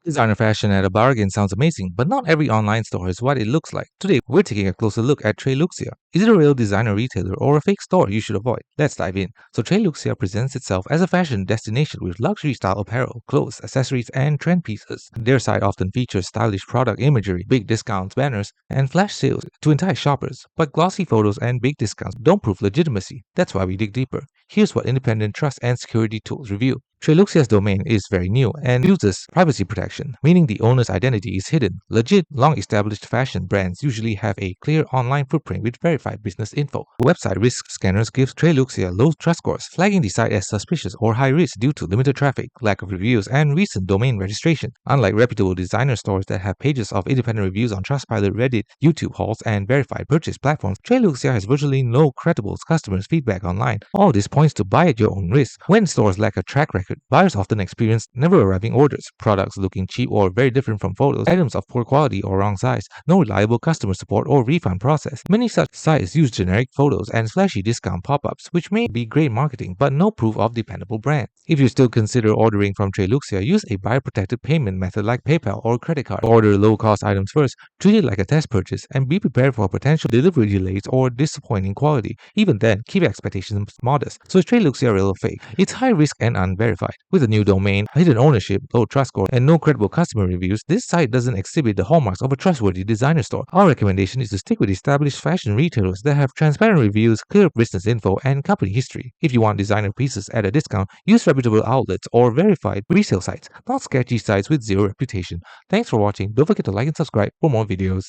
Designer fashion at a bargain sounds amazing, but not every online store is what it looks like. Today, we're taking a closer look at Treluxia. Is it a real designer retailer or a fake store you should avoid? Let's dive in. So Treluxia presents itself as a fashion destination with luxury style apparel, clothes, accessories, and trend pieces. Their site often features stylish product imagery, big discounts, banners, and flash sales to entice shoppers. But glossy photos and big discounts don't prove legitimacy. That's why we dig deeper. Here's what independent trust and security tools review. Treluxia's domain is very new and uses privacy protection, meaning the owner's identity is hidden. Legit, long-established fashion brands usually have a clear online footprint with verified business info. Website risk scanners give Treluxia low trust scores, flagging the site as suspicious or high risk due to limited traffic, lack of reviews, and recent domain registration. Unlike reputable designer stores that have pages of independent reviews on Trustpilot, Reddit, YouTube hauls, and verified purchase platforms, Treluxia has virtually no credible customers' feedback online. All this points to buy at your own risk. When stores lack a track record, buyers often experience never arriving orders, products looking cheap or very different from photos, items of poor quality or wrong size, no reliable customer support or refund process. Many such sites use generic photos and flashy discount pop-ups, which may be great marketing but no proof of dependable brand. If you still consider ordering from Treluxia, use a buyer-protected payment method like PayPal or credit card. Order low-cost items first, treat it like a test purchase, and be prepared for potential delivery delays or disappointing quality. Even then, keep expectations modest. So is Treluxia real or fake? It's high risk and unverified. With a new domain, hidden ownership, low trust score, and no credible customer reviews, this site doesn't exhibit the hallmarks of a trustworthy designer store. Our recommendation is to stick with established fashion retailers that have transparent reviews, clear business info, and company history. If you want designer pieces at a discount, use reputable outlets or verified resale sites, not sketchy sites with zero reputation. Thanks for watching. Don't forget to like and subscribe for more videos.